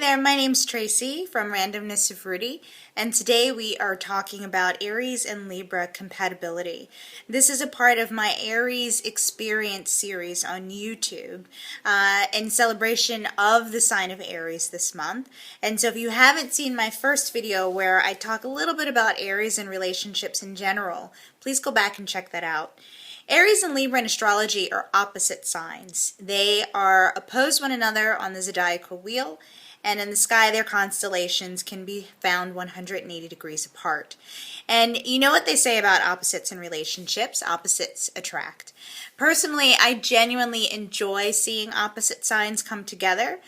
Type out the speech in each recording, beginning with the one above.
there, my name's Tracy from Randomness of Rudy, and today we are talking about Aries and Libra compatibility. This is a part of my Aries Experience series on YouTube in celebration of the sign of Aries this month. And so if you haven't seen my first video where I talk a little bit about Aries and relationships in general, please go back and check that out. Aries and Libra in astrology are opposite signs. They are opposed one another on the zodiacal wheel, and in the sky their constellations can be found 180 degrees apart. And you know what they say about opposites in relationships, opposites attract. Personally, I genuinely enjoy seeing opposite signs come together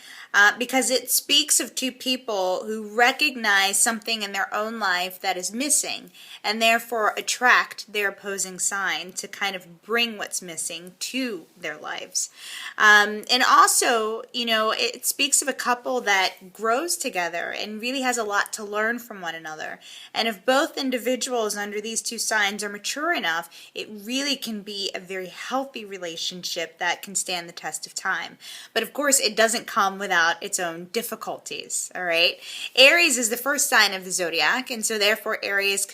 because it speaks of two people who recognize something in their own life that is missing and therefore attract their opposing sign to kind of bring what's missing to their lives. And also, you know, it speaks of a couple that grows together and really has a lot to learn from one another. And if both individuals under these two signs are mature enough, it really can be a very healthy relationship that can stand the test of time. But of course, it doesn't come without its own difficulties, all right? Aries is the first sign of the zodiac, and so therefore Aries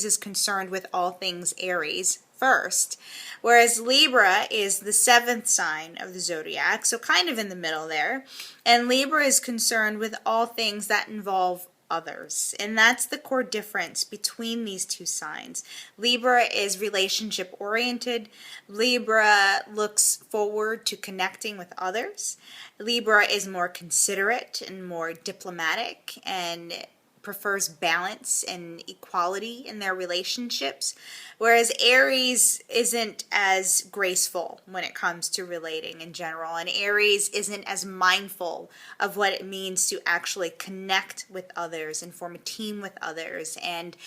is concerned with all things Aries first, whereas Libra is the seventh sign of the zodiac, so kind of in the middle there, and Libra is concerned with all things that involve others, and that's the core difference between these two signs. Libra is relationship oriented. Libra looks forward to connecting with others. Libra is more considerate and more diplomatic and prefers balance and equality in their relationships, whereas Aries isn't as graceful when it comes to relating in general, and Aries isn't as mindful of what it means to actually connect with others and form a team with others and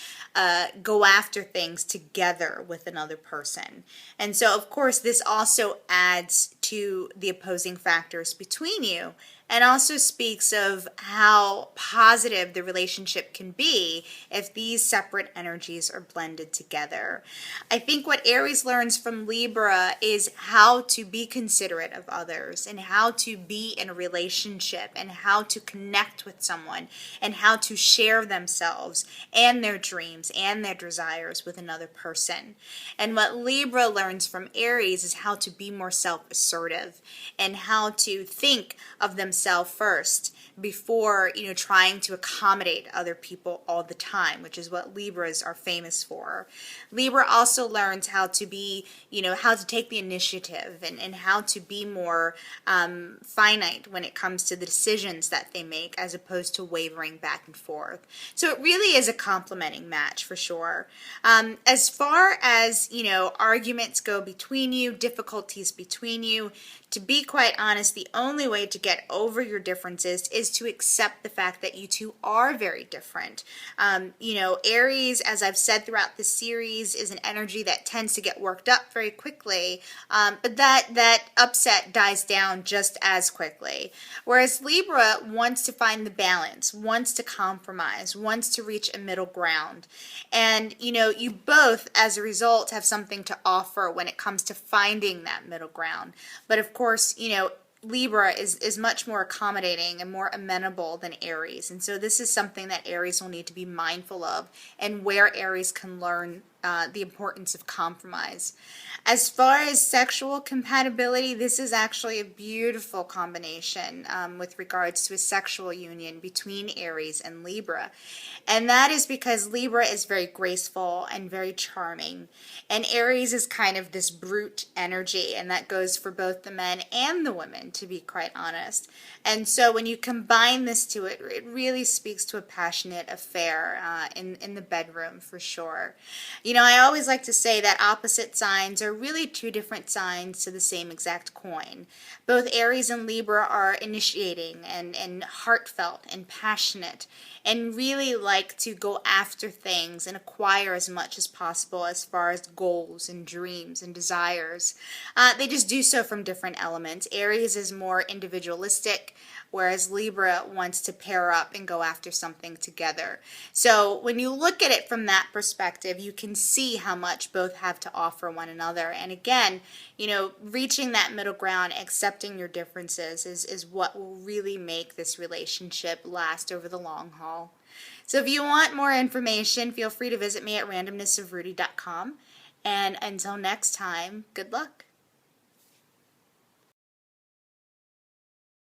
go after things together with another person. And so of course this also adds to the opposing factors between you, and also speaks of how positive the relationship can be if these separate energies are blended together. I think what Aries learns from Libra is how to be considerate of others and how to be in a relationship and how to connect with someone and how to share themselves and their dreams and their desires with another person. And what Libra learns from Aries is how to be more self-assertive and how to think of themselves first before, you know, trying to accommodate other people all the time, which is what Libras are famous for. Libra also learns how to be, you know, how to take the initiative and how to be more finite when it comes to the decisions that they make as opposed to wavering back and forth. So it really is a complementing match for sure. As far as, you know, arguments go between you, difficulties between you, to be quite honest, the only way to get over your differences is to accept the fact that you two are very different. You know, Aries, as I've said throughout the series, is an energy that tends to get worked up very quickly, but that upset dies down just as quickly. Whereas Libra wants to find the balance, wants to compromise, wants to reach a middle ground. And, you know, you both, as a result, have something to offer when it comes to finding that middle ground. But of course, you know, Libra is much more accommodating and more amenable than Aries. And so this is something that Aries will need to be mindful of and where Aries can learn the importance of compromise. As far as sexual compatibility, this is actually a beautiful combination with regards to a sexual union between Aries and Libra. And that is because Libra is very graceful and very charming. And Aries is kind of this brute energy, and that goes for both the men and the women, to be quite honest. And so when you combine this to it, it really speaks to a passionate affair in the bedroom for sure. You know, I always like to say that opposite signs are really two different sides to the same exact coin. Both Aries and Libra are initiating and heartfelt and passionate and really like to go after things and acquire as much as possible as far as goals and dreams and desires. They just do so from different elements. Aries is more individualistic, whereas Libra wants to pair up and go after something together. So when you look at it from that perspective, you can see how much both have to offer one another. And again, reaching that middle ground, accepting your differences is what will really make this relationship last over the long haul. So if you want more information, feel free to visit me at randomnessofrudy.com. And until next time, good luck.